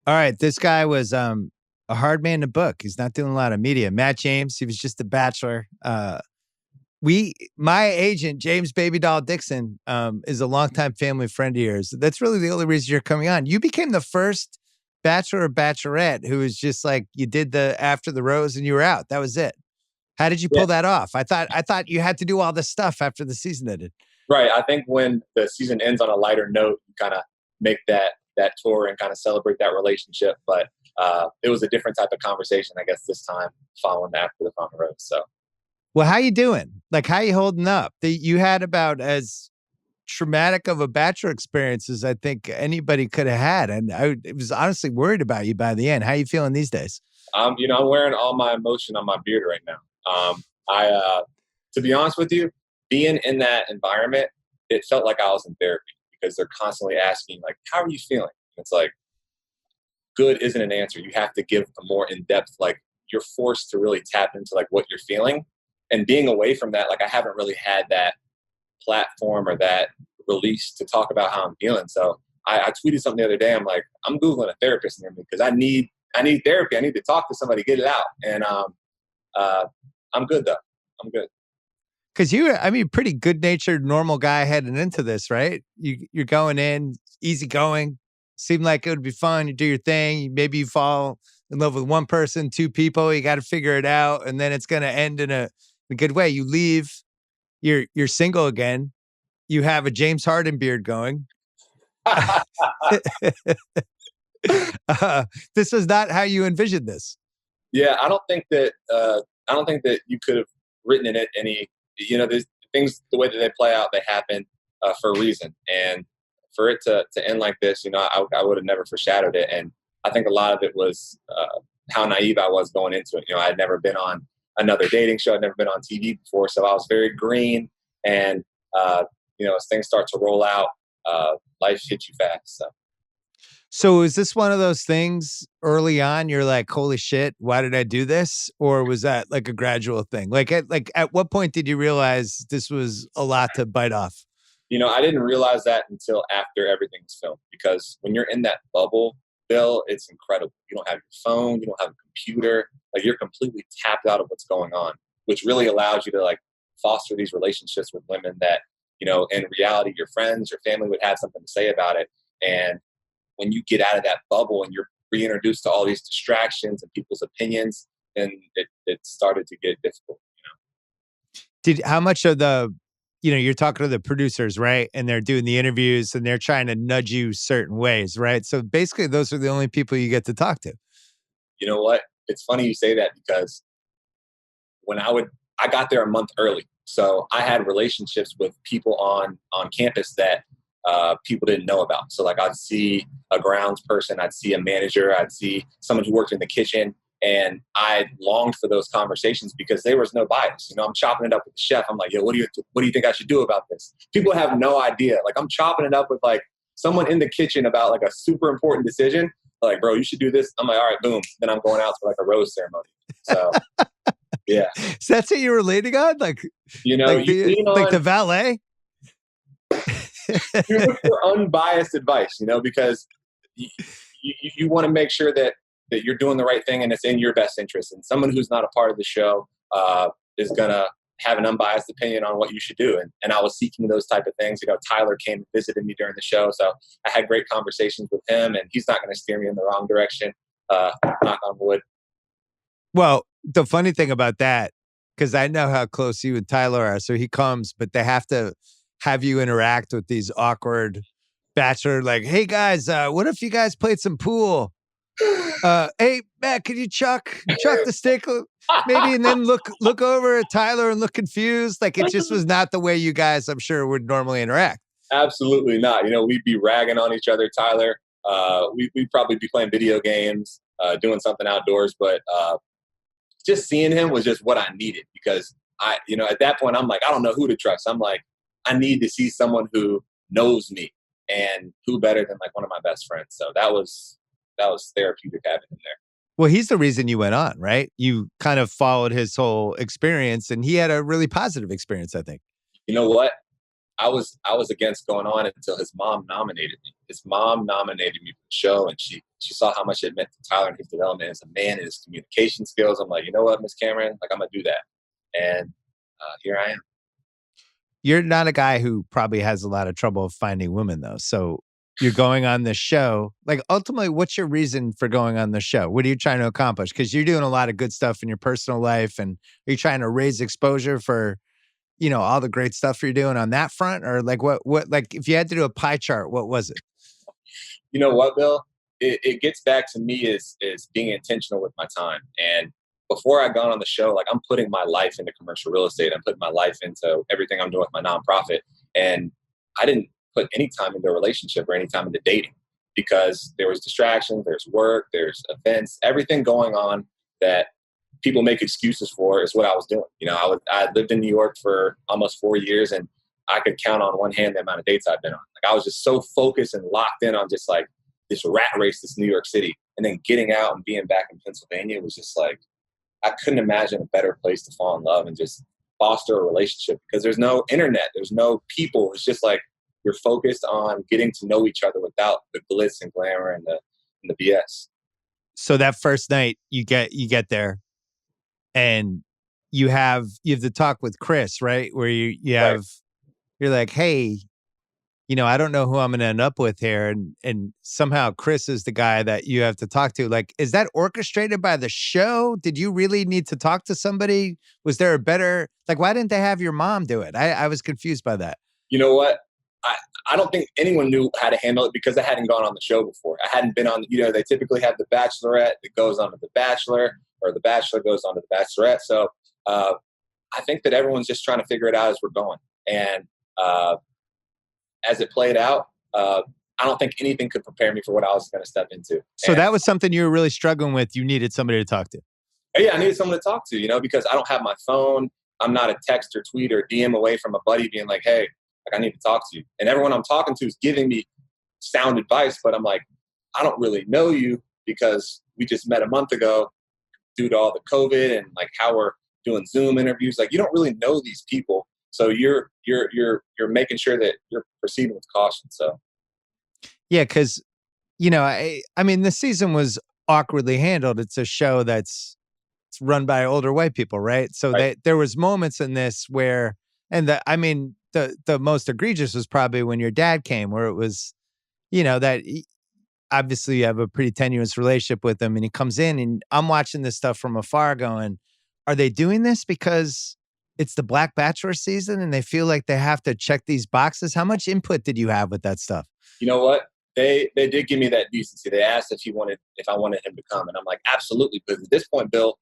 All right, this guy was a hard man to book. He's not doing a lot of media. Matt James, he was just a bachelor. My agent, James Baby Doll Dixon, is a longtime family friend of yours. That's really the only reason you're coming on. You became the first bachelor or bachelorette who was just like you did the after the rose and you were out. That was it. How did you Yeah, pull that off? I thought you had to do all this stuff after the season ended. right. I think when the season ends on a lighter note, you kind of make that tour and kind of celebrate that relationship. But it was a different type of conversation, I guess, this time following after the Farmer Road. So Well, how you doing? Like, how you holding up? You had about as traumatic of a bachelor experience as I think anybody could have had, and I was honestly worried about you by the end. How you feeling these days? I'm wearing all my emotion on my beard right now. To be honest with you, being in that environment, it felt like I was in therapy because they're constantly asking, like, how are you feeling? It's like, good isn't an answer. You have to give a more in-depth, like, you're forced to really tap into like what you're feeling. And being away from that, like, I haven't really had that platform or that release to talk about how I'm feeling. So I tweeted something the other day. I'm like, I'm Googling a therapist near me because I need therapy. I need to talk to somebody, get it out. And I'm good though. I'm good. Because pretty good natured, normal guy heading into this, right? You're going in easygoing. Seemed like it would be fun. You do your thing. Maybe you fall in love with one person, two people. You got to figure it out, and then it's going to end in a good way. You leave. You're single again. You have a James Harden beard going. This is not how you envisioned this. Yeah, I don't think that you could have written in it any. There's things the way that they play out, they happen for a reason, and for it to end like this, I would have never foreshadowed it, and I think a lot of it was how naive I was going into it. I had never been on another dating show, I'd never been on TV before, so I was very green, and as things start to roll out, life hits you fast. So is this one of those things early on you're like, holy shit, why did I do this? Or was that like a gradual thing? At what point did you realize this was a lot to bite off? I didn't realize that until after everything was filmed, because when you're in that bubble, Bill, it's incredible. You don't have your phone, you don't have a computer, like you're completely tapped out of what's going on, which really allows you to like foster these relationships with women that, in reality, your friends, your family would have something to say about it. And when you get out of that bubble and you're reintroduced to all these distractions and people's opinions, then it started to get difficult. How much of you're talking to the producers, right? And they're doing the interviews and they're trying to nudge you certain ways, right? So basically those are the only people you get to talk to. You know what? It's funny you say that, because I got there a month early. So I had relationships with people on campus that people didn't know about. So like I'd see a grounds person, I'd see a manager, I'd see someone who worked in the kitchen, and I longed for those conversations because there was no bias. I'm chopping it up with the chef. I'm like, yo, what do you think I should do about this? People have no idea. Like I'm chopping it up with like someone in the kitchen about like a super important decision. Like, bro, you should do this. I'm like, all right, boom. Then I'm going out to like a rose ceremony. So yeah. So that's what you were leaning on? Like, you lean like on the valet? you look for unbiased advice, because you want to make sure that you're doing the right thing and it's in your best interest. And someone who's not a part of the show is going to have an unbiased opinion on what you should do. And I was seeking those type of things. Tyler came and visited me during the show. So I had great conversations with him, and he's not going to steer me in the wrong direction. Knock on wood. Well, the funny thing about that, because I know how close you and Tyler are, so he comes, but they have to have you interact with these awkward bachelor, like, hey guys, what if you guys played some pool? Hey Matt, could you chuck the stick maybe, and then look over at Tyler and look confused? Like it just was not the way you guys, I'm sure, would normally interact. Absolutely not. We'd be ragging on each other, Tyler. We'd probably be playing video games, doing something outdoors, but just seeing him was just what I needed, because at that point I'm like, I don't know who to trust. I'm like, I need to see someone who knows me, and who better than like one of my best friends. So that was therapeutic having him there. Well, he's the reason you went on, right? You kind of followed his whole experience, and he had a really positive experience, I think. You know what? I was against going on until his mom nominated me. His mom nominated me for the show, and she saw how much it meant to Tyler and his development as a man and his communication skills. I'm like, you know what, Miss Cameron, like I'm gonna do that, and here I am. You're not a guy who probably has a lot of trouble finding women though. So you're going on this show. Like ultimately, what's your reason for going on the show? What are you trying to accomplish? Because you're doing a lot of good stuff in your personal life, and are you trying to raise exposure for, all the great stuff you're doing on that front? Or like what like if you had to do a pie chart, what was it? You know what, Bill? It gets back to me is being intentional with my time. And before I got on the show, like I'm putting my life into commercial real estate. I'm putting my life into everything I'm doing with my nonprofit. And I didn't put any time into a relationship or any time into dating because there was distractions, there's work, there's events, everything going on that people make excuses for is what I was doing. I lived in New York for almost 4 years, and I could count on one hand the amount of dates I've been on. Like I was just so focused and locked in on just like this rat race, this New York City, and then getting out and being back in Pennsylvania was just like I couldn't imagine a better place to fall in love and just foster a relationship because there's no internet, there's no people. It's just like you're focused on getting to know each other without the glitz and glamour and the BS. So that first night you get there and you have the talk with Chris, right? Where you Right. have you're like, hey, I don't know who I'm going to end up with here. And somehow Chris is the guy that you have to talk to. Like, is that orchestrated by the show? Did you really need to talk to somebody? Was there a better, like, why didn't they have your mom do it? I was confused by that. You know what? I don't think anyone knew how to handle it because I hadn't gone on the show before. I hadn't been on, they typically have the bachelorette that goes on to the bachelor or the bachelor goes on to the bachelorette. So I think that everyone's just trying to figure it out as we're going. And as it played out, I don't think anything could prepare me for what I was going to step into. So that was something you were really struggling with. You needed somebody to talk to. Yeah, I needed someone to talk to, because I don't have my phone. I'm not a text or tweet or DM away from a buddy being like, hey, like I need to talk to you. And everyone I'm talking to is giving me sound advice, but I'm like, I don't really know you because we just met a month ago due to all the COVID and like how we're doing Zoom interviews. Like you don't really know these people. So you're making sure that you're proceeding with caution. So yeah, because I mean the season was awkwardly handled. It's a show that's it's run by older white people, right? So right. there was moments in this where, and the most egregious was probably when your dad came, where it was, that obviously you have a pretty tenuous relationship with him, and he comes in, and I'm watching this stuff from afar, going, are they doing this because it's the Black Bachelor season and they feel like they have to check these boxes? How much input did you have with that stuff? You know what? They did give me that decency. They asked if I wanted him to come, and I'm like, absolutely. Because at this point, Bill,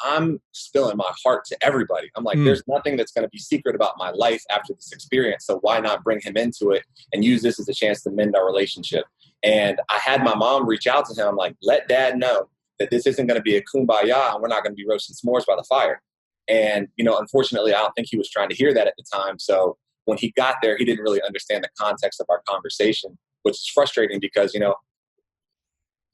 I'm spilling my heart to everybody. I'm like, there's nothing that's going to be secret about my life after this experience. So why not bring him into it and use this as a chance to mend our relationship? And I had my mom reach out to him. I'm like, let dad know that this isn't going to be a kumbaya and we're not going to be roasting s'mores by the fire. And, unfortunately, I don't think he was trying to hear that at the time. So when he got there, he didn't really understand the context of our conversation, which is frustrating because,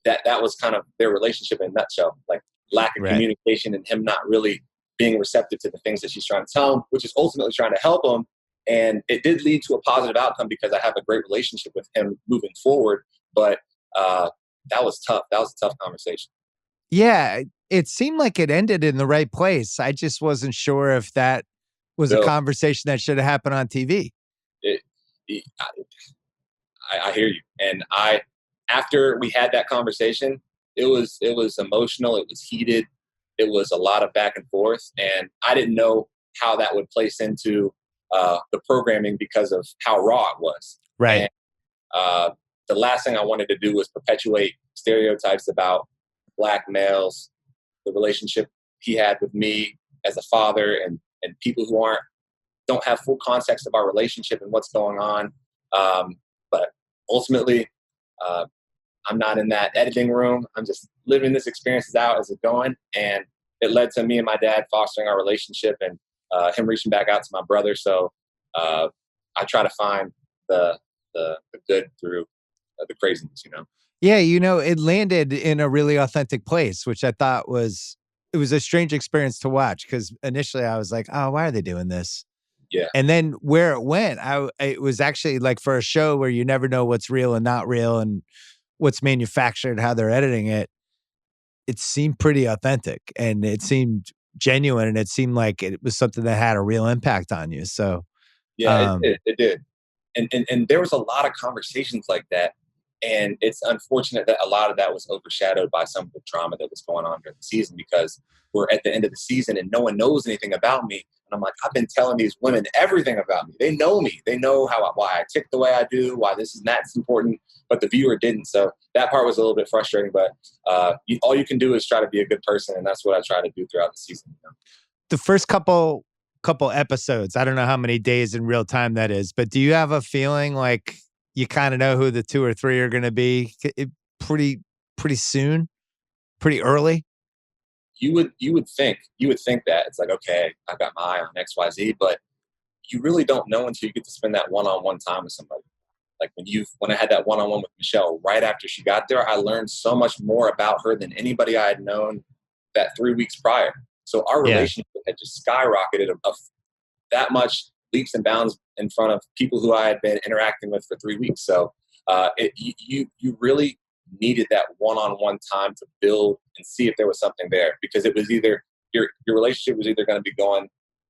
that was kind of their relationship in a nutshell. Like, lack of communication and him not really being receptive to the things that she's trying to tell him, which is ultimately trying to help him. And it did lead to a positive outcome because I have a great relationship with him moving forward. But that was tough. That was a tough conversation. Yeah, it seemed like it ended in the right place. I just wasn't sure if that was a conversation that should have happened on TV. I hear you. And after we had that conversation, it was emotional. It was heated. It was a lot of back and forth. And I didn't know how that would place into the programming because of how raw it was. Right. And the last thing I wanted to do was perpetuate stereotypes about Black males, the relationship he had with me as a father, and people who don't have full context of our relationship and what's going on. But ultimately, I'm not in that editing room. I'm just living this experiences out as it's going. And it led to me and my dad fostering our relationship and him reaching back out to my brother. So I try to find the good through the craziness, Yeah, it landed in a really authentic place, which I thought it was a strange experience to watch because initially I was like, oh, why are they doing this? Yeah. And then where it went, it was actually like for a show where you never know what's real and not real and what's manufactured, how they're editing it. It seemed pretty authentic and it seemed genuine and it seemed like it was something that had a real impact on you. So, Yeah, it did. It did. And there was a lot of conversations like that. And it's unfortunate that a lot of that was overshadowed by some of the drama that was going on during the season because we're at the end of the season and no one knows anything about me. And I'm like, I've been telling these women everything about me. They know me. They know why I tick the way I do, why this and that's important, but the viewer didn't. So that part was a little bit frustrating. But all you can do is try to be a good person, and that's what I try to do throughout the season. You know? the first couple episodes, I don't know how many days in real time that is, but do you have a feeling like you kind of know who the 2 or 3 are going to be pretty soon, pretty early? You would think that it's like, okay, I've got my eye on XYZ, but you really don't know until you get to spend that one-on-one time with somebody. Like when I had that one-on-one with Michelle right after she got there, I learned so much more about her than anybody I had known that 3 weeks prior. So our Yeah. relationship had just skyrocketed of that much leaps and bounds in front of people who I had been interacting with for 3 weeks. So you really needed that one-on-one time to build and see if there was something there, because it was either your relationship was either going to be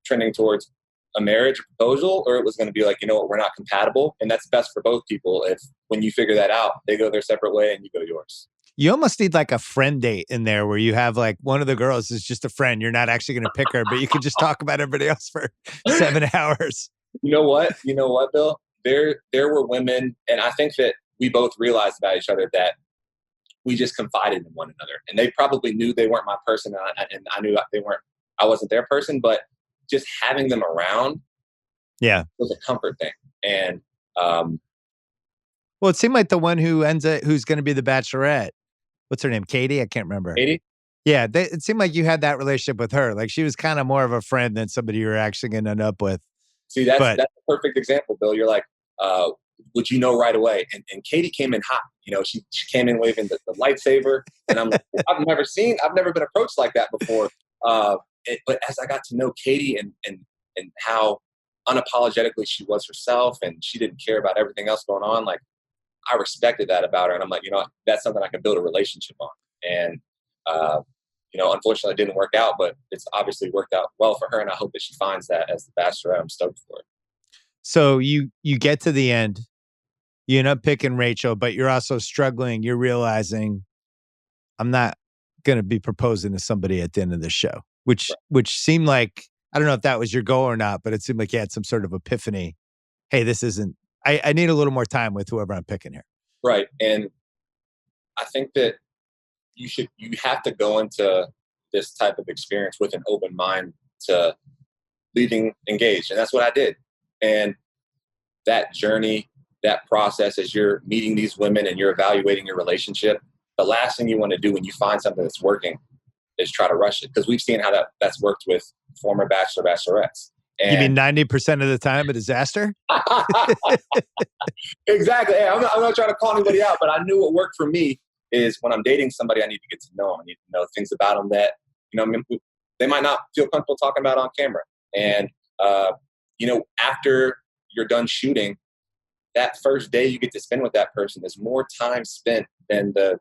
trending towards a marriage proposal, or it was going to be like, you know what, we're not compatible. And that's best for both people. If when you figure that out, they go their separate way and you go yours. You almost need like a friend date in there where you have like one of the girls is just a friend. You're not actually going to pick her, but you can just talk about everybody else for 7 hours. You know what, Bill? There were women, and I think that we both realized about each other that we just confided in one another, and they probably knew they weren't my person, and I knew I wasn't their person, but just having them around, Yeah, was a comfort thing. And well, it seemed like the one who's going to be the bachelorette. What's her name? Katie? I can't remember. Katie, Yeah, it seemed like you had that relationship with her. Like she was kind of more of a friend than somebody you were actually going to end up with. see, that's But a perfect example, Bill. You're like, would you know right away? And Katie came in hot. You know, she came in waving the lightsaber, and I'm like, I've never been approached like that before. But as I got to know Katie and how unapologetically she was herself, and she didn't care about everything else going on, like I respected that about her, and I'm like, you know, that's something I can build a relationship on. And unfortunately, it didn't work out, but it's obviously worked out well for her, and I hope that she finds that as the bachelorette. I'm stoked for it. so you get to the end, you end up picking Rachel, but you're also struggling. You're realizing I'm not going to be proposing to somebody at the end of the show, which seemed like, I don't know if that was your goal or not, but it seemed like you had some sort of epiphany. Hey, this isn't, I need a little more time with whoever I'm picking here. Right. And I think that you have to go into this type of experience with an open mind to leaving engaged. And that's what I did. And that journey, that process, as you're meeting these women and you're evaluating your relationship, the last thing you want to do when you find something that's working is try to rush it. Because we've seen how that's worked with former bachelorettes. You mean And 90% of the time a disaster? exactly. Hey, I'm not trying to call anybody out, but I knew what worked for me is when I'm dating somebody, I need to get to know them. I need to know things about them that, they might not feel comfortable talking about on camera. And, after you're done shooting, that first day you get to spend with that person is more time spent than the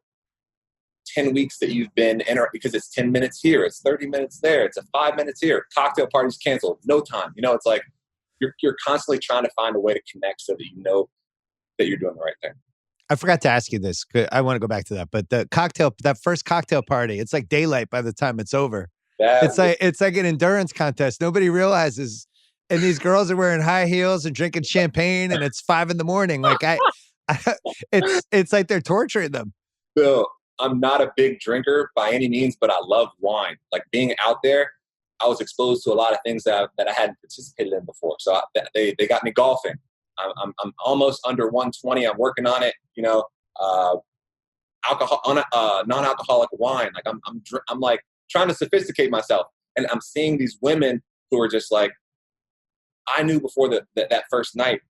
10 weeks that you've been in, because it's 10 minutes here, it's 30 minutes there, it's a 5 minutes here, cocktail parties canceled, no time. You know, it's like you're constantly trying to find a way to connect so that you know that you're doing the right thing. I forgot to ask you this. I want to go back to that, but that first cocktail party, it's like daylight by the time it's over. It's like an endurance contest. Nobody realizes, and these girls are wearing high heels and drinking champagne, and it's 5 a.m. Like it's like they're torturing them. Bill, I'm not a big drinker by any means, but I love wine. Like being out there, I was exposed to a lot of things that I hadn't participated in before. So they got me golfing. I'm almost under 120. I'm working on it. Non-alcoholic wine. Like I'm like trying to sophisticate myself, and I'm seeing these women who are just like, I knew before that first night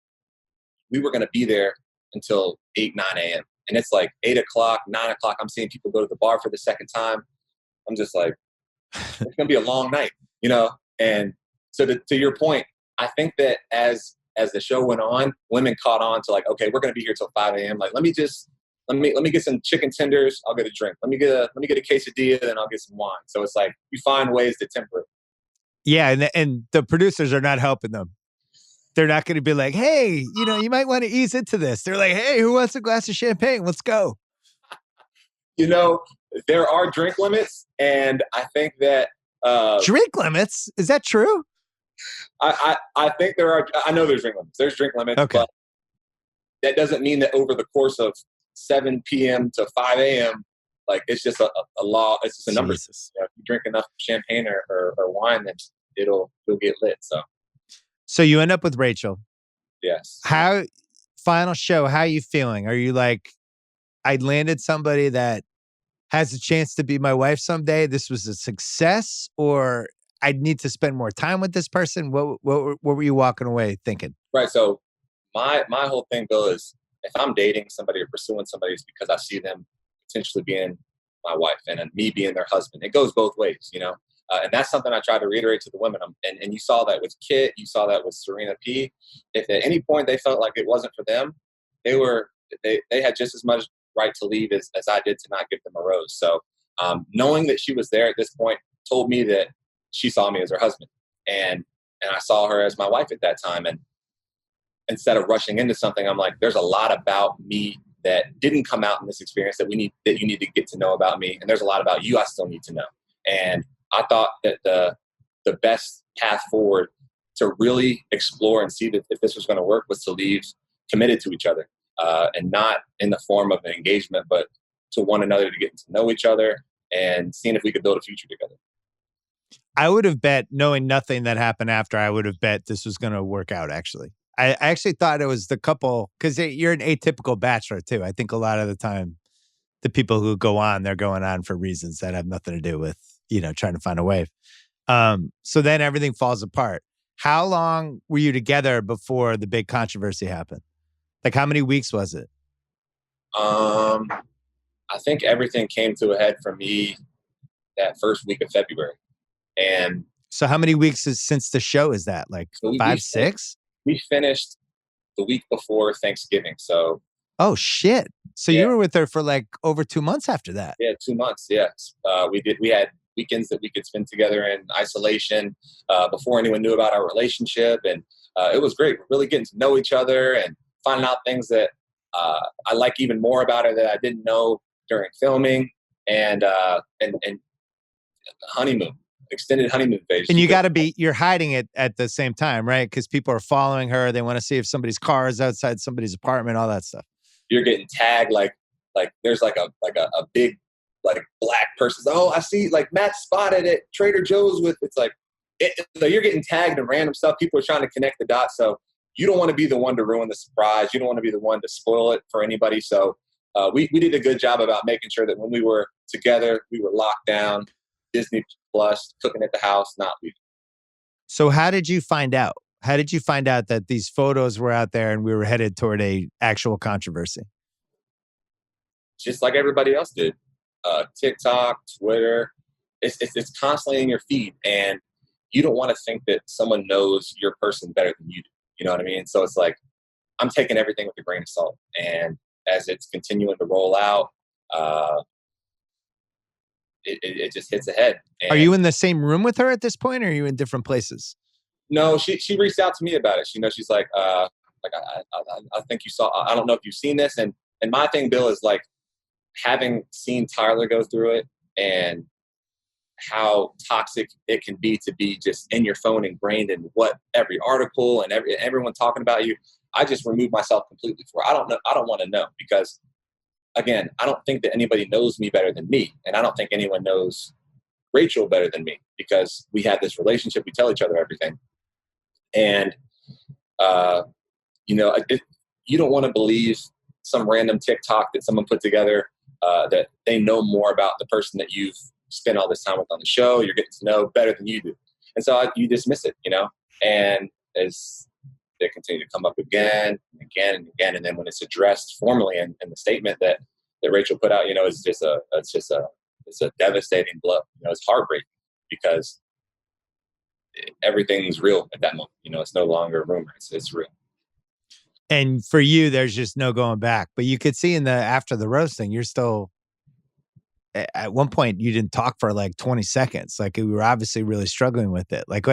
we were going to be there until 8, 9 a.m. And it's like 8 o'clock, 9 o'clock. I'm seeing people go to the bar for the second time. I'm just like, it's going to be a long night, And so to your point, I think that as the show went on, women caught on to like, okay, we're going to be here till 5 a.m. Like, let me get some chicken tenders. I'll get a drink. Let me get a quesadilla, then I'll get some wine. So it's like you find ways to temper it. Yeah, and the producers are not helping them. They're not going to be like, hey, you might want to ease into this. They're like, hey, who wants a glass of champagne? Let's go. There are drink limits, and I think that drink limits? Is that true? I think there are. I know there's drink limits. There's drink limits, okay. But that doesn't mean that over the course of 7 p.m. to 5 a.m., like it's just a law. It's just a number. If you drink enough champagne or wine, then you'll get lit. So you end up with Rachel. Yes. Final show, how are you feeling? Are you like, I landed somebody that has a chance to be my wife someday? This was a success, or I need to spend more time with this person? What were you walking away thinking? Right. So my whole thing, Bill, is if I'm dating somebody or pursuing somebody, it's because I see them potentially being my wife and me being their husband. It goes both ways, and that's something I try to reiterate to the women. And you saw that with Kit, you saw that with Serena P. If at any point they felt like it wasn't for them, they had just as much right to leave as I did to not give them a rose. So knowing that she was there at this point told me that she saw me as her husband, and I saw her as my wife at that time. And instead of rushing into something, I'm like, there's a lot about me that didn't come out in this experience that you need to get to know about me, and there's a lot about you I still need to know. And I thought that the best path forward to really explore and see that if this was going to work was to leave committed to each other, and not in the form of an engagement, but to one another, to get to know each other and seeing if we could build a future together. I would have bet, knowing nothing that happened after, I would have bet this was going to work out, actually. I actually thought it was the couple, because you're an atypical bachelor, too. I think a lot of the time, the people who go on, they're going on for reasons that have nothing to do with, trying to find a wife. So then everything falls apart. How long were you together before the big controversy happened? Like, how many weeks was it? I think everything came to a head for me that first week of February. And so how many weeks since the show is that? Like so 5, 6? We finished the week before Thanksgiving. So. Oh, shit. So you were with her for like over 2 months after that. Yeah, 2 months. Yes. We had weekends that we could spend together in isolation before anyone knew about our relationship. And it was great. We're really getting to know each other and finding out things that I like even more about her that I didn't know during filming, and honeymoon. Extended honeymoon phase. And you're hiding it at the same time, right? Because people are following her. They want to see if somebody's car is outside somebody's apartment, all that stuff. You're getting tagged like there's like a big like black person. Oh, I see like Matt spotted at Trader Joe's with, it's like, you're getting tagged and random stuff. People are trying to connect the dots. So you don't want to be the one to ruin the surprise. You don't want to be the one to spoil it for anybody. So we did a good job about making sure that when we were together, we were locked down, Disney Plus, cooking at the house, not leaving. So how did you find out? How did you find out that these photos were out there and we were headed toward a actual controversy? Just like everybody else did. TikTok, Twitter, it's constantly in your feed, and you don't want to think that someone knows your person better than you do. You know what I mean? So it's like, I'm taking everything with a grain of salt. And as it's continuing to roll out, it just hits ahead. And are you in the same room with her at this point, or are you in different places? No, she reached out to me about it. She's like, I think you saw, I don't know if you've seen this. And my thing, Bill, is like, having seen Tyler go through it and how toxic it can be to be just in your phone, ingrained in what every article and everyone talking about you. I just removed myself completely for it. I don't want to know, because again, I don't think that anybody knows me better than me. And I don't think anyone knows Rachel better than me, because we have this relationship. We tell each other everything. And, you don't want to believe some random TikTok that someone put together, that they know more about the person that you've spent all this time with on the show. You're getting to know better than you do. And so you dismiss it, and as they continue to come up again and again and again. And then when it's addressed formally in the statement that Rachel put out, it's a devastating blow. It's heartbreaking, because everything's real at that moment. It's no longer a rumor. It's real. And for you, there's just no going back. But you could see after the roasting, you're still at one point you didn't talk for like 20 seconds. Like we were obviously really struggling with it. Like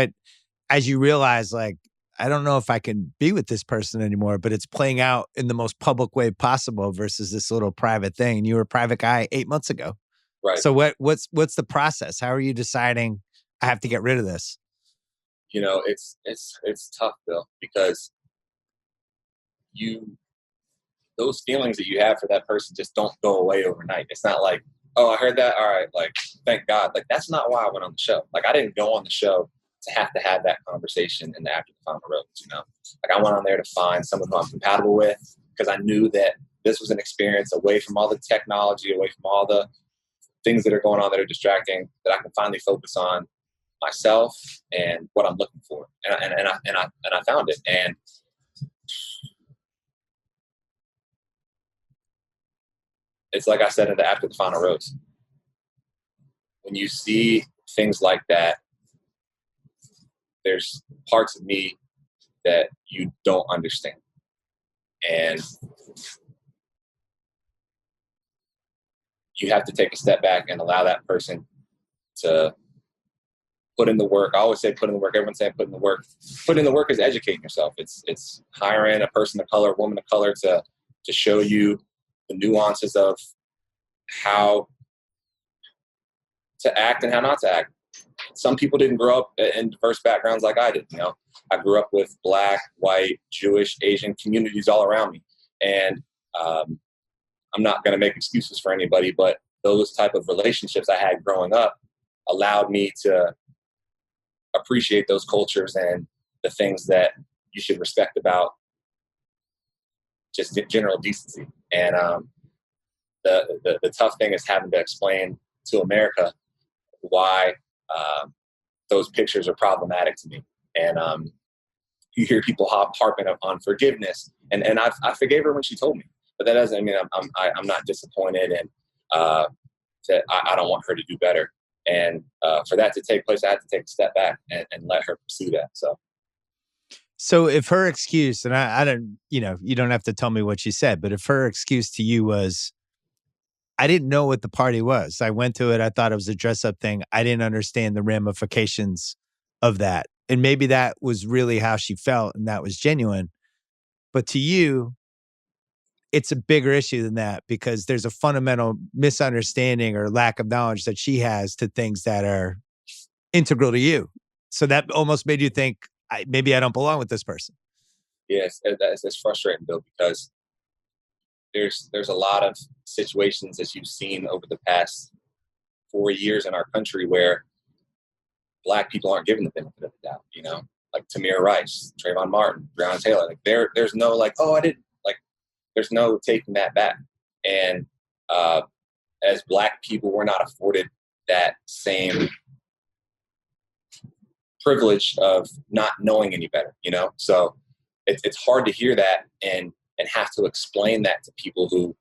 as you realize, like, I don't know if I can be with this person anymore, but it's playing out in the most public way possible versus this little private thing. And you were a private guy 8 months ago. Right. So what's the process? How are you deciding I have to get rid of this? It's tough, Bill, because those feelings that you have for that person just don't go away overnight. It's not like, oh, I heard that. All right. Like, thank God. Like, that's not why I went on the show. Like, I didn't go on the show to have that conversation in the After the Final Rose, Like, I went on there to find someone who I'm compatible with, because I knew that this was an experience away from all the technology, away from all the things that are going on that are distracting, that I can finally focus on myself and what I'm looking for. And I found it. And it's like I said After the Final Rose. When you see things like that, there's parts of me that you don't understand. And you have to take a step back and allow that person to put in the work. I always say put in the work. Everyone's saying put in the work. Put in the work is educating yourself. It's hiring a person of color, a woman of color to show you the nuances of how to act and how not to act. Some people didn't grow up in diverse backgrounds like I did. I grew up with Black, white, Jewish, Asian communities all around me. And I'm not going to make excuses for anybody, but those type of relationships I had growing up allowed me to appreciate those cultures and the things that you should respect about just general decency. And the tough thing is having to explain to America why those pictures are problematic to me. And you hear people harping on forgiveness, and I forgave her when she told me, but that doesn't mean I'm not disappointed, and that I don't want her to do better. And for that to take place, I had to take a step back and let her pursue that. So if her excuse, and I don't, you don't have to tell me what she said, but if her excuse to you was, I didn't know what the party was. I went to it. I thought it was a dress up thing. I didn't understand the ramifications of that. And maybe that was really how she felt and that was genuine. But to you, it's a bigger issue than that, because there's a fundamental misunderstanding or lack of knowledge that she has to things that are integral to you. So that almost made you think, maybe I don't belong with this person. Yes, it's frustrating, Bill, because there's a lot of situations that you've seen over the past 4 years in our country where Black people aren't given the benefit of the doubt, like Tamir Rice, Trayvon Martin, Breonna Taylor. Like there's no like, oh, I didn't, like, there's no taking that back. And as Black people, we're not afforded that same privilege of not knowing any better, So it's hard to hear that and have to explain that to people who,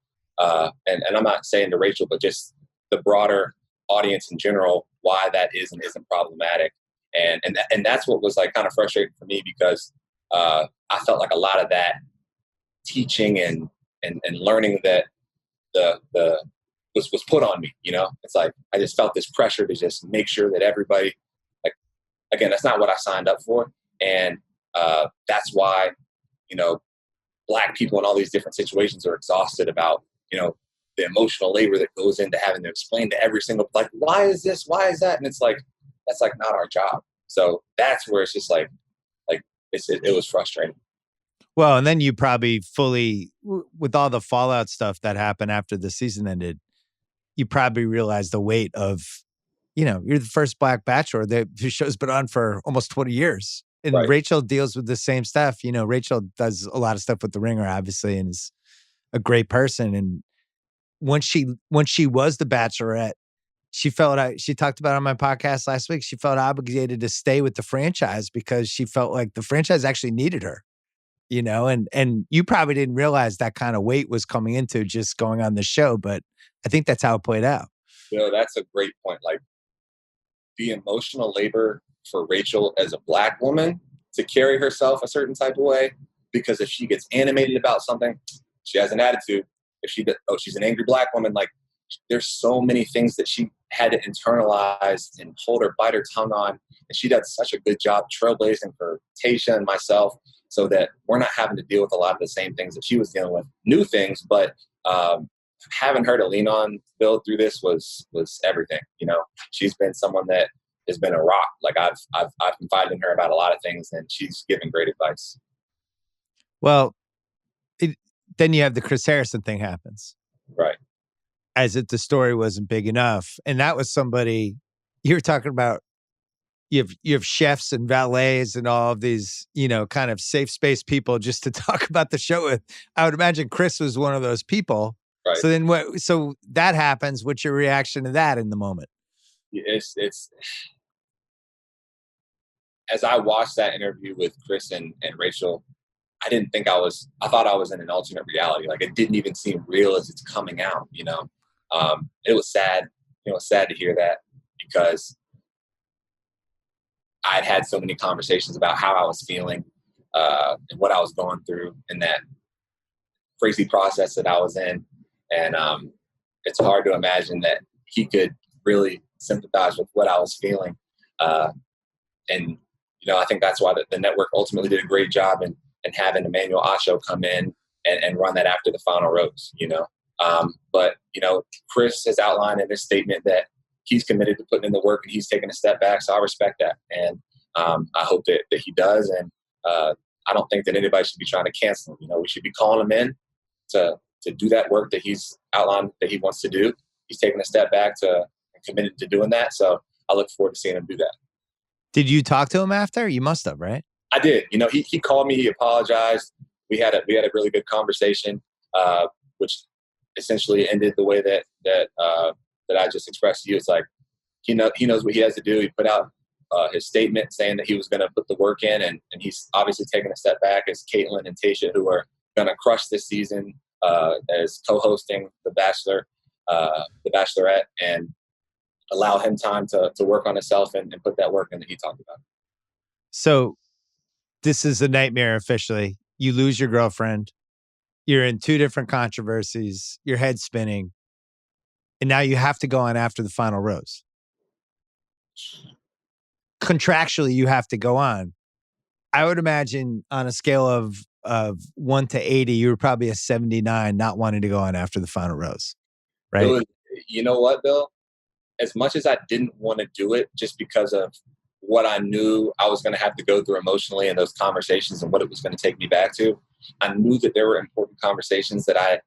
and I'm not saying to Rachel, but just the broader audience in general, why that is and isn't problematic. And that's what was like kind of frustrating for me, because I felt like a lot of that teaching and learning that was put on me, It's like I just felt this pressure to just make sure that everybody, like, again, that's not what I signed up for. And that's why, Black people in all these different situations are exhausted about, the emotional labor that goes into having to explain to every single, like, why is this? Why is that? And it's like, that's like not our job. So that's where it's just like it was frustrating. Well, and then you probably fully, with all the fallout stuff that happened after the season ended, you probably realized the weight of, you're the first Black Bachelor. The show's been on for almost 20 years. And Right. Rachel deals with the same stuff. Rachel does a lot of stuff with the Ringer, obviously, and is a great person. And when she was the Bachelorette, she talked about it on my podcast last week. She felt obligated to stay with the franchise because she felt like the franchise actually needed her, and you probably didn't realize that kind of weight was coming into just going on the show, but I think that's how it played out. That's a great point. Like, the emotional labor for Rachel as a Black woman to carry herself a certain type of way, because if she gets animated about something, she has an attitude. If she's an angry Black woman, like, there's so many things that she had to internalize and bite her tongue on. And she does such a good job trailblazing for Tasha and myself, so that we're not having to deal with a lot of the same things that she was dealing with, new things. But having her to lean on, Bill, through this was everything. You know, she's been someone that has been a rock. Like, I've confided in her about a lot of things, and she's given great advice. Well, then you have the Chris Harrison thing happens. Right. As if the story wasn't big enough. And that was somebody you're talking about. You have chefs and valets and all of these, you know, kind of safe space people just to talk about the show with. I would imagine Chris was one of those people. Right. So then so that happens. What's your reaction to that in the moment? It's as I watched that interview with Chris and Rachel, I thought I was in an alternate reality. Like, it didn't even seem real as it's coming out, you know? It was sad, you know, sad to hear that, because I'd had so many conversations about how I was feeling, and what I was going through in that crazy process that I was in. And it's hard to imagine that he could really sympathize with what I was feeling. And, you know, I think that's why the network ultimately did a great job in having Emmanuel Acho come in and run that after the final rose, you know. But, you know, Chris has outlined in his statement that he's committed to putting in the work and he's taking a step back. So I respect that. And I hope that he does. And I don't think that anybody should be trying to cancel him. You know, we should be calling him in to do that work that he's outlined that he wants to do. He's taking a step back and committed to doing that. So I look forward to seeing him do that. Did you talk to him after? You must have, right? I did. You know, he called me, he apologized. We had a really good conversation, which essentially ended the way that I just expressed to you. It's like, he knows what he has to do. He put out his statement saying that he was going to put the work in, and he's obviously taking a step back as Caitlin and Tasha, who are going to crush this season as co-hosting The Bachelor, The Bachelorette, and allow him time to work on himself and put that work in that he talked about. So this is a nightmare officially. You lose your girlfriend. You're in two different controversies. Your head's spinning. And now you have to go on after the final rose. Contractually, you have to go on. I would imagine on a scale of 1 to 80, you were probably a 79 not wanting to go on after the final rose, right? You know what, Bill? As much as I didn't want to do it just because of what I knew I was going to have to go through emotionally in those conversations and what it was going to take me back to, I knew that there were important conversations that I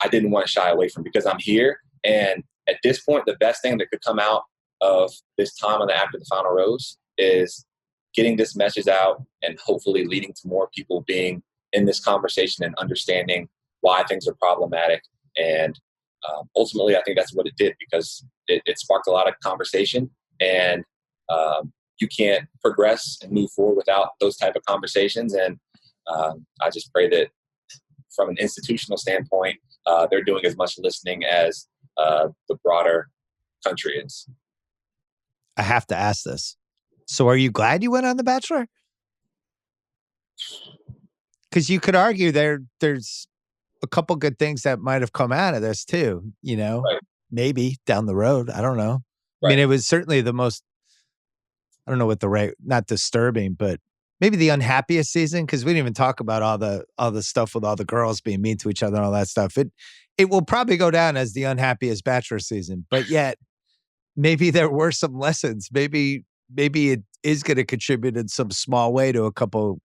didn't want to shy away from, because I'm here. And at this point, the best thing that could come out of this time on the after the final rose is getting this message out and hopefully leading to more people being in this conversation and understanding why things are problematic. And ultimately, I think that's what it did, because it sparked a lot of conversation, and you can't progress and move forward without those type of conversations. And I just pray that from an institutional standpoint, they're doing as much listening as the broader country is. I have to ask this. So are you glad you went on The Bachelor? Because you could argue there's a couple good things that might have come out of this too, you know, Right. Maybe down the road. I don't know. Right. I mean, it was certainly the most, I don't know what not disturbing, but maybe the unhappiest season. Cause we didn't even talk about all the stuff with all the girls being mean to each other and all that stuff. It will probably go down as the unhappiest Bachelor season, but yet maybe there were some lessons. Maybe it is going to contribute in some small way to a couple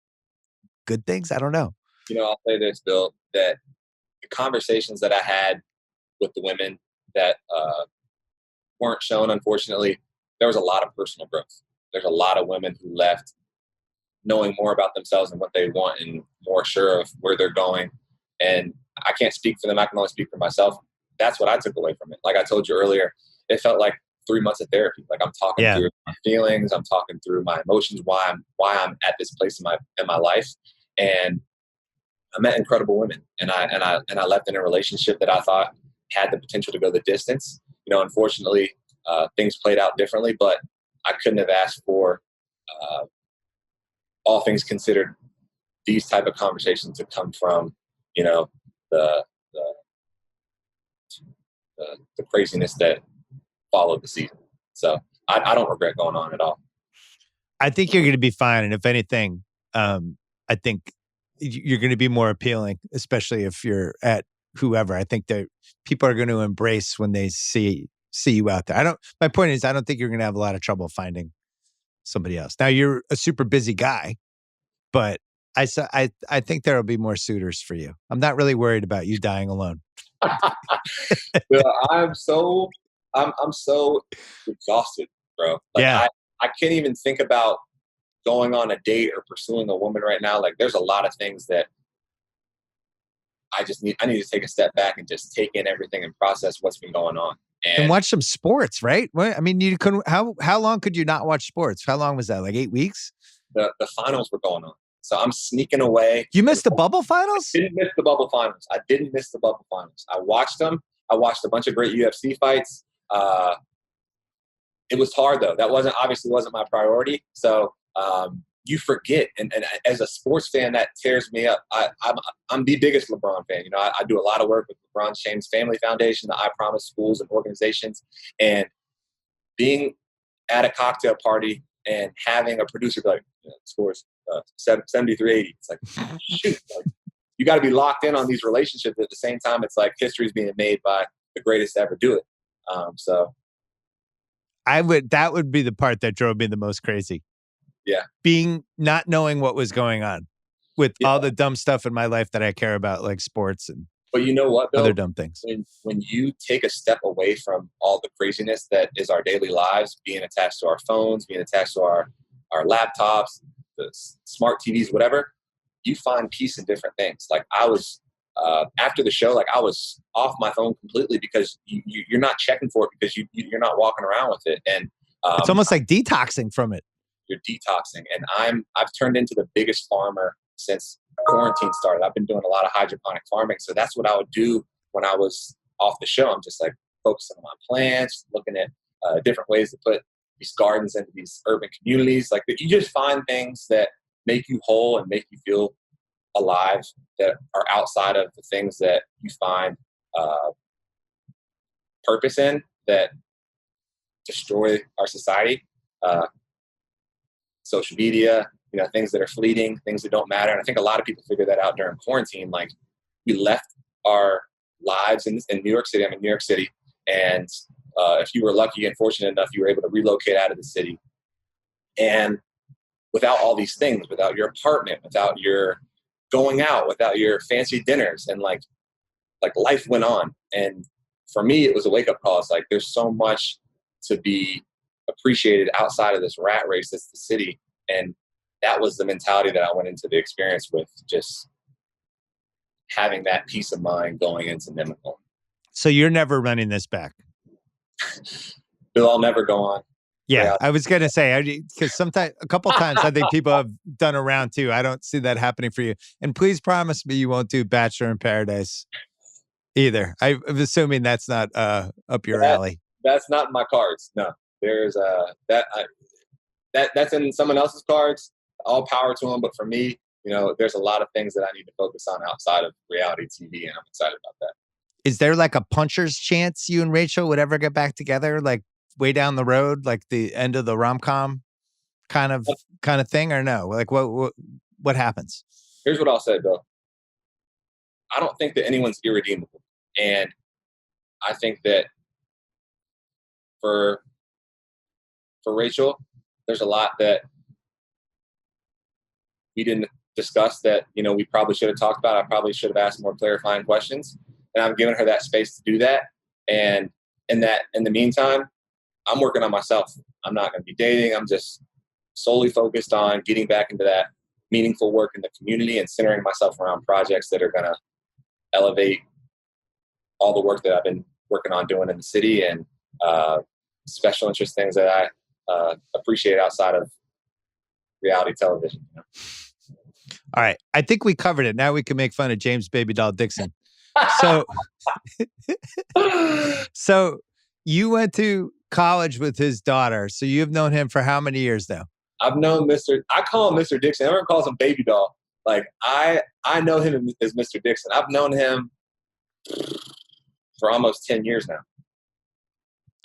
good things. I don't know. You know, I'll say this, Bill, that the conversations that I had with the women that weren't shown, unfortunately, there was a lot of personal growth. There's a lot of women who left knowing more about themselves and what they want and more sure of where they're going. And I can't speak for them. I can only speak for myself. That's what I took away from it. Like I told you earlier, it felt like 3 months of therapy. Like I'm talking through my feelings. I'm talking through my emotions, why I'm at this place in my life. And I met incredible women, and I left in a relationship that I thought had the potential to go the distance. You know, unfortunately, things played out differently, but I couldn't have asked for all things considered, these type of conversations have come from, you know, the the, the craziness that followed the season. So I don't regret going on at all. I think you're going to be fine. And if anything, I think you're going to be more appealing, especially if you're at whoever. I think that people are going to embrace when they see you out there. My point is, I don't think you're going to have a lot of trouble finding somebody else. Now you're a super busy guy, but I think there'll be more suitors for you. I'm not really worried about you dying alone. Well, I'm so exhausted, bro. Like Yeah. I can't even think about going on a date or pursuing a woman right now. Like there's a lot of things that I need to take a step back and just take in everything and process what's been going on. And watch some sports, right? What, I mean, you couldn't. How long could you not watch sports? How long was that? Like 8 weeks? The finals were going on, so I'm sneaking away. You missed the bubble finals? I didn't miss the bubble finals. I didn't miss the bubble finals. I watched them. I watched a bunch of great UFC fights. It was hard though. That obviously wasn't my priority. So you forget, and as a sports fan, that tears me up. I'm the biggest LeBron fan. You know, I do a lot of work with LeBron James Family Foundation, the I Promise schools and organizations, and being at a cocktail party and having a producer be like, scores 73-80. It's like, shoot, like, you got to be locked in on these relationships. At the same time, it's like history's being made by the greatest to ever do it. So that would be the part that drove me the most crazy. Yeah. Not knowing what was going on with all the dumb stuff in my life that I care about, like sports and but you know what, Bill? Other dumb things. When you take a step away from all the craziness that is our daily lives, being attached to our phones, being attached to our laptops, the smart TVs, whatever, you find peace in different things. Like I was, after the show, like I was off my phone completely because you're not checking for it because you're not walking around with it. And it's almost like detoxing from it. You're detoxing. And I've turned into the biggest farmer since quarantine started. I've been doing a lot of hydroponic farming. So that's what I would do when I was off the show. I'm just like focusing on my plants, looking at different ways to put these gardens into these urban communities. Like you just find things that make you whole and make you feel alive that are outside of the things that you find purpose in that destroy our society. Social media, things that are fleeting, things that don't matter. And I think a lot of people figured that out during quarantine. Like we left our lives in New York City. I'm in New York City. And if you were lucky and fortunate enough, you were able to relocate out of the city. And without all these things, without your apartment, without your going out, without your fancy dinners, and like life went on. And for me, it was a wake-up call. It's like there's so much to be appreciated outside of this rat race that's the city. And that was the mentality that I went into the experience with, just having that peace of mind going into Nemacolin. So you're never running this back? Bill, I'll never go on. Yeah, I was going to say, because a couple times I think people have done a round two. I don't see that happening for you. And please promise me you won't do Bachelor in Paradise either. I'm assuming that's not up your alley. That's not in my cards. No. There's that's in someone else's cards. All power to them, but for me, there's a lot of things that I need to focus on outside of reality TV, and I'm excited about that. Is there like a puncher's chance you and Rachel would ever get back together, like way down the road, like the end of the rom-com kind of thing, or no? Like what happens? Here's what I'll say, Bill. I don't think that anyone's irredeemable, and I think that for Rachel, there's a lot that we didn't discuss that, we probably should have talked about. I probably should have asked more clarifying questions, and I've given her that space to do that. And in the meantime, I'm working on myself. I'm not going to be dating. I'm just solely focused on getting back into that meaningful work in the community and centering myself around projects that are going to elevate all the work that I've been working on doing in the city, and special interest things that I appreciate outside of reality television. All right. I think we covered it. Now we can make fun of James Baby Doll Dixon. So you went to college with his daughter. So you've known him for how many years now? I've known Mr. I call him Mr. Dixon. Everyone calls him Baby Doll. Like I know him as Mr. Dixon. I've known him for almost 10 years now.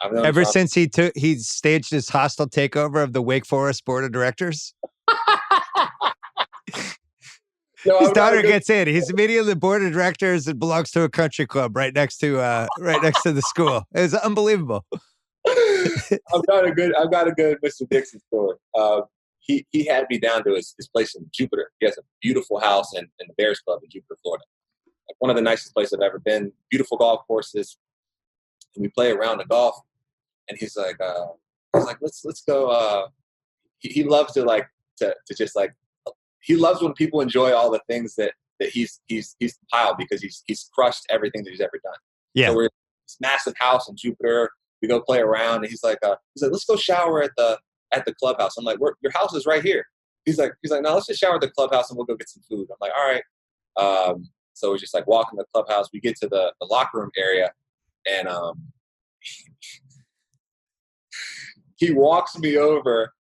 I've known Ever him since he staged his hostile takeover of the Wake Forest board of directors. No, His daughter gets in. He's immediately the board of directors and belongs to a country club right next to the school. It's unbelievable. I've got a good Mr. Dixon story. He had me down to his place in Jupiter. He has a beautiful house in the Bears Club in Jupiter, Florida. Like one of the nicest places I've ever been. Beautiful golf courses. And we play around the golf. And he's like, let's go. He loves to just he loves when people enjoy all the things that he's compiled because he's crushed everything that he's ever done. Yeah. So we're in this massive house in Jupiter. We go play around, and he's like, let's go shower at the clubhouse. I'm like, your house is right here. He's like, no, let's just shower at the clubhouse and we'll go get some food. I'm like, all right. So we just like walk in the clubhouse. We get to the locker room area, and he walks me over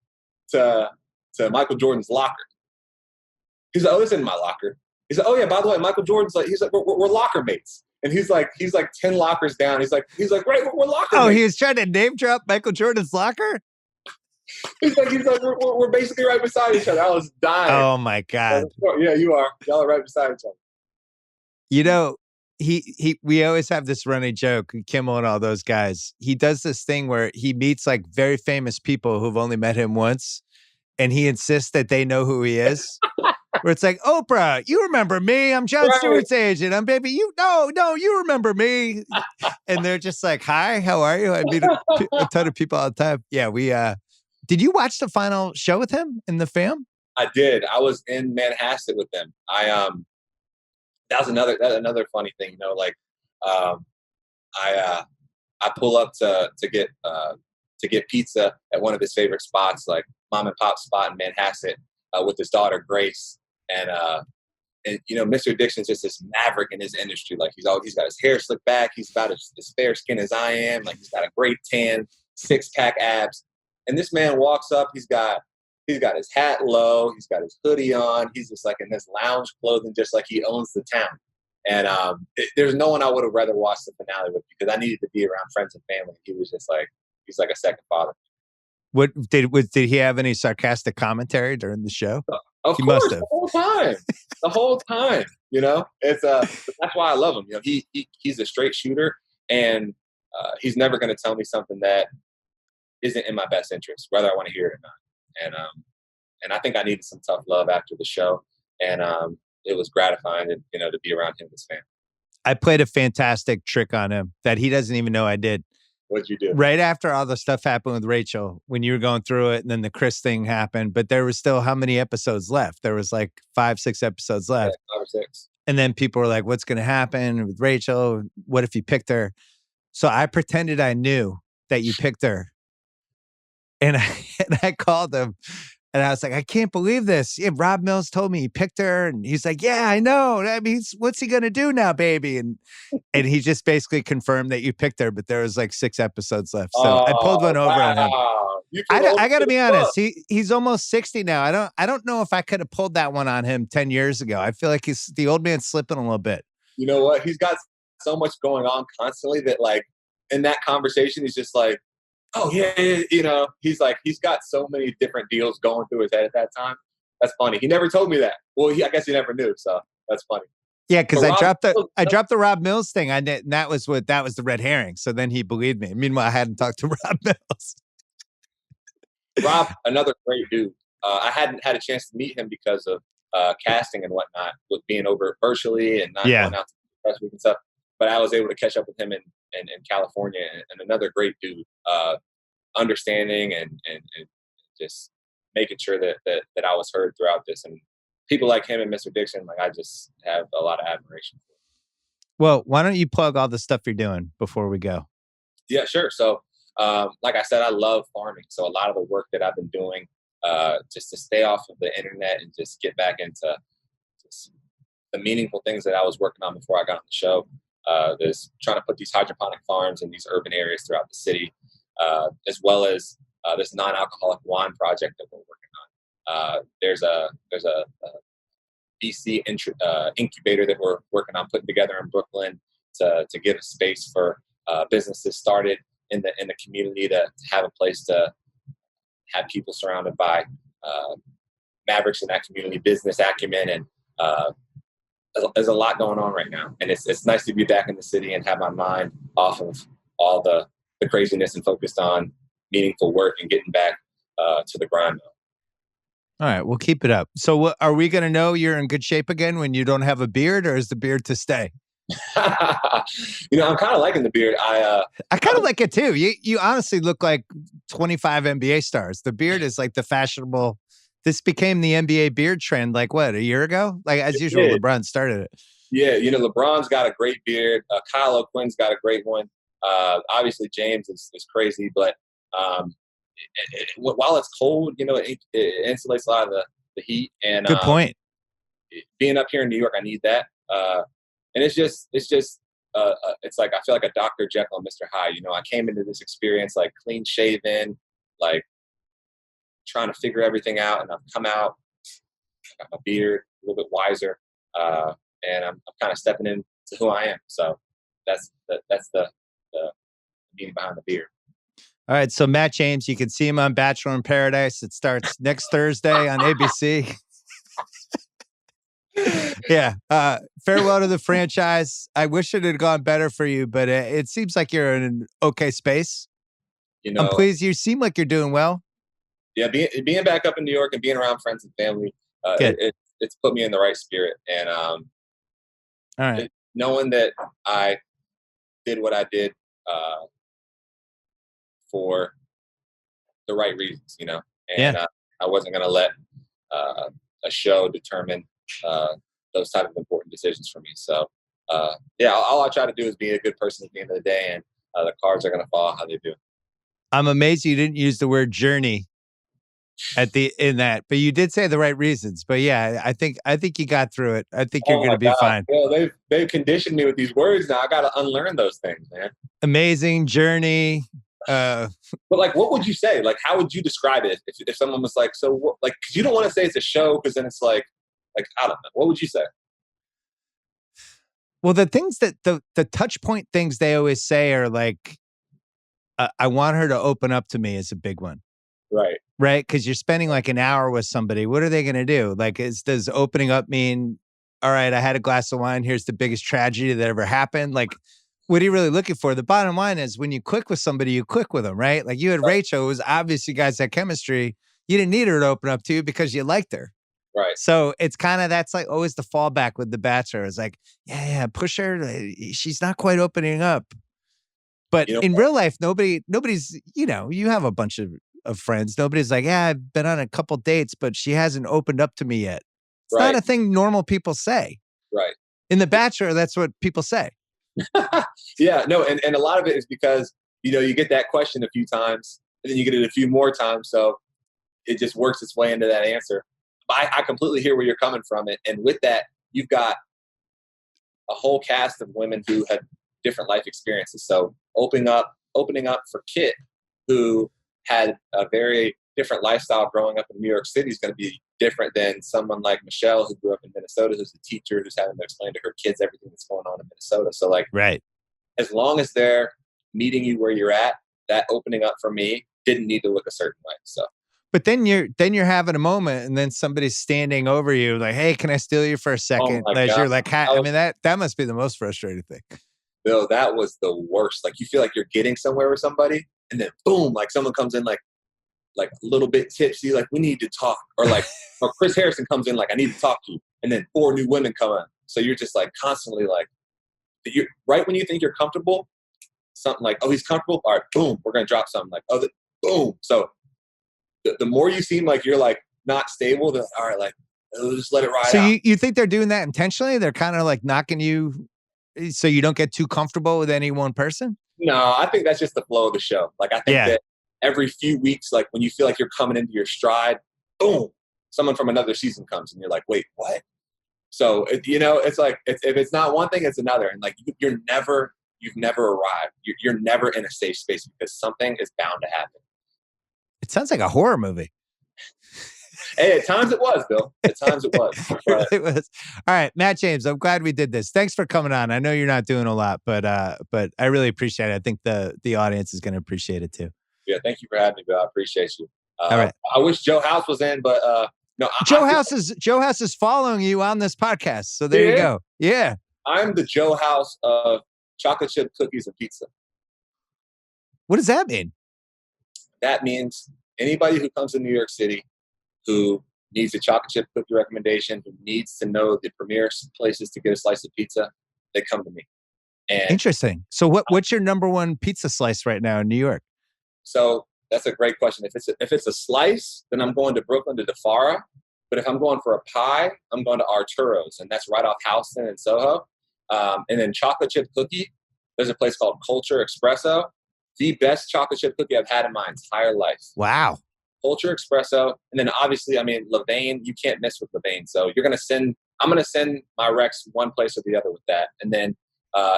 to Michael Jordan's locker. He's like, oh, this isn't my locker. He's like, oh yeah, by the way, Michael Jordan's like, he's like, we're locker mates. And he's like 10 lockers down. He's like, right, we're locker mates. Oh, he was trying to name drop Michael Jordan's locker? He's like, we're basically right beside each other. I was dying. Oh my God. Yeah, you are. Y'all are right beside each other. You know, we always have this running joke, Kimmel and all those guys. He does this thing where he meets like very famous people who've only met him once, and he insists that they know who he is. Where it's like, Oprah, you remember me? I'm Jon Stewart's agent. I'm baby. You remember me? And they're just like, hi, how are you? I meet a ton of people all the time. Yeah, we. Did you watch the final show with him in the fam? I did. I was in Manhasset with them. That was another funny thing, you know, like, I pull up to get pizza at one of his favorite spots, like mom and pop spot in Manhasset, with his daughter Grace, and you know, Mr. Dixon's just this maverick in his industry. Like he's got his hair slicked back, he's about as fair skin as I am, like he's got a great tan, 6-pack abs, and this man walks up, he's got his hat low, he's got his hoodie on, he's just like in this lounge clothing, just like he owns the town. And there's no one I would have rather watched the finale with, because I needed to be around friends and family. He was just like, he's like a second father. What did he have any sarcastic commentary during the show? Of he course, must have. the whole time. You know, it's that's why I love him. You know, he's a straight shooter, and he's never going to tell me something that isn't in my best interest, whether I want to hear it or not. And I think I needed some tough love after the show, and it was gratifying, you know, to be around him and his family. I played a fantastic trick on him that he doesn't even know I did. What'd you do? Right after all the stuff happened with Rachel, when you were going through it, and then the Chris thing happened, but there was still how many episodes left? There was like 5-6 episodes left. Yeah, 5 or 6. And then people were like, what's going to happen with Rachel? What if you picked her? So I pretended I knew that you picked her. And I called him. And I was like, I can't believe this. Yeah, Rob Mills told me he picked her. And he's like, yeah, I know. I mean, what's he going to do now, baby? And he just basically confirmed that you picked her, but there was like 6 episodes left. So I pulled one over on him. I got to be honest. He's almost 60 now. I don't know if I could have pulled that one on him 10 years ago. I feel like the old man's slipping a little bit. You know what? He's got so much going on constantly that, like, in that conversation, he's just like, oh yeah, you know, he's got so many different deals going through his head at that time. That's funny. He never told me that. Well, I guess he never knew. So that's funny. Yeah, because I dropped the Rob Mills thing. And that was the red herring. So then he believed me. Meanwhile, I hadn't talked to Rob Mills. Rob, another great dude. I hadn't had a chance to meet him because of casting and whatnot, with being over virtually and not going out to the press week and stuff. But I was able to catch up with him in California, and another great dude, understanding and just making sure that I was heard throughout this. And people like him and Mr. Dixon, like, I just have a lot of admiration for. Well, why don't you plug all the stuff you're doing before we go? Yeah, sure. So, like I said, I love farming. So a lot of the work that I've been doing, just to stay off of the internet and just get back into just the meaningful things that I was working on before I got on the show. There's trying to put these hydroponic farms in these urban areas throughout the city, as well as this non-alcoholic wine project that we're working on. There's a VC incubator that we're working on putting together in Brooklyn to give a space for businesses started in the community to have a place to have people surrounded by mavericks in that community, business acumen, and there's a lot going on right now. And it's nice to be back in the city and have my mind off of all the craziness and focused on meaningful work and getting back to the grind. All right, we'll keep it up. So are we going to know you're in good shape again when you don't have a beard, or is the beard to stay? I'm kind of liking the beard. I kind of like it too. You honestly look like 25 NBA stars. The beard is like the fashionable. This became the NBA beard trend like what, a year ago? Like as usual, LeBron started it. Yeah, LeBron's got a great beard. Kyle O'Quinn's got a great one. Obviously James is crazy, but while it's cold, it insulates a lot of the heat. And good point. Being up here in New York, I need that. And it's like I feel like a Dr. Jekyll and Mr. Hyde. I came into this experience like clean shaven, like trying to figure everything out, and I've come out, I got my beard, a little bit wiser, and I'm kind of stepping into who I am. So that's the meaning behind the beard. All right, so Matt James, you can see him on Bachelor in Paradise. It starts next Thursday on ABC. Yeah. Farewell to the franchise. I wish it had gone better for you, but it seems like you're in an okay space. I'm pleased. You seem like you're doing well. Yeah, being back up in New York and being around friends and family, it's put me in the right spirit. And all right, knowing that I did what I did for the right reasons, and I wasn't going to let a show determine those type of important decisions for me. So, all I try to do is be a good person at the end of the day, and the cards are going to fall how they do. I'm amazed you didn't use the word journey in that, but you did say the right reasons. But yeah, I think you got through it. I think you're going to be fine. Well, they've conditioned me with these words now. I got to unlearn those things, man. Amazing journey. But like, what would you say? Like, how would you describe it if someone was like, so what, like, cause you don't want to say it's a show, because then it's like I don't know. What would you say? Well, the things that the touch point things they always say are like, I want her to open up to me is a big one. Right. Because you're spending like an hour with somebody. What are they going to do? Like, does opening up mean, all right, I had a glass of wine. Here's the biggest tragedy that ever happened. Like, what are you really looking for? The bottom line is when you click with somebody, you click with them, right? Like you had Rachel, it was obvious you guys had chemistry. You didn't need her to open up to you because you liked her. Right. So it's kind of, that's like always the fallback with the Bachelor. It's like, yeah, push her. She's not quite opening up. But in real life, nobody's, you have a bunch of friends. Nobody's like, yeah, I've been on a couple dates, but she hasn't opened up to me yet. It's not a thing normal people say. Right. In The Bachelor, that's what people say. Yeah, no, and a lot of it is because, you get that question a few times, and then you get it a few more times, so it just works its way into that answer. I completely hear where you're coming from, and with that, you've got a whole cast of women who had different life experiences. So opening up for Kit, who had a very different lifestyle growing up in New York City, is going to be different than someone like Michelle, who grew up in Minnesota, who's a teacher, who's having to explain to her kids everything that's going on in Minnesota. So like, as long as they're meeting you where you're at, that opening up for me didn't need to look a certain way. So, but then you're having a moment, and then somebody's standing over you, like, "Hey, can I steal you for a second?" As you're like, I mean, that must be the most frustrating thing. Bill, that was the worst. Like, you feel like you're getting somewhere with somebody, and then boom, like someone comes in like a little bit tipsy, like, we need to talk, or like, or Chris Harrison comes in like, I need to talk to you, and then 4 new women come in. So you're just like constantly like, you're right when you think you're comfortable, something like, oh, he's comfortable. All right, boom, we're gonna drop something, like, oh, boom. So the more you seem like you're like not stable, then all right, like, we'll just let it ride. So you think they're doing that intentionally? They're kind of like knocking you so you don't get too comfortable with any one person? No, I think that's just the flow of the show. Like, I think that every few weeks, like when you feel like you're coming into your stride, boom, someone from another season comes, and you're like, wait, what? So, it's like, if it's not one thing, it's another. And like, you've never arrived. You're never in a safe space, because something is bound to happen. It sounds like a horror movie. Hey, at times it was, Bill. At times it was. It But really was. All right, Matt James, I'm glad we did this. Thanks for coming on. I know you're not doing a lot, but I really appreciate it. I think the audience is going to appreciate it too. yeah, thank you for having me, Bill. I appreciate you. All right. I wish Joe House was in, but no, Joe House is following you on this podcast. So there you go. Yeah. I'm the Joe House of chocolate chip cookies and pizza. What does that mean? That means anybody who comes to New York City who needs a chocolate chip cookie recommendation, who needs to know the premier places to get a slice of pizza, they come to me. And interesting. So what's your number one pizza slice right now in New York? So that's a great question. If it's a slice, then I'm going to Brooklyn to DeFara. But if I'm going for a pie, I'm going to Arturo's, and that's right off Houston and Soho. And then chocolate chip cookie, there's a place called Culture Espresso. The best chocolate chip cookie I've had in my entire life. Wow. Culture Espresso. And then obviously, I mean, Levain, you can't miss with Levain. So I'm going to send my Rex one place or the other with that. And then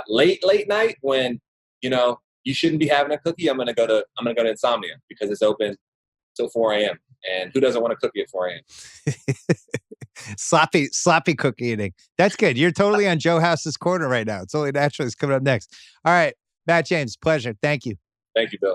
late night when, you shouldn't be having a cookie, I'm going to go to Insomnia because it's open till 4 a.m. And who doesn't want a cookie at 4 a.m.? sloppy cookie eating. That's good. You're totally on Joe House's corner right now. It's only natural. It's coming up next. All right, Matt James, pleasure. Thank you. Thank you, Bill.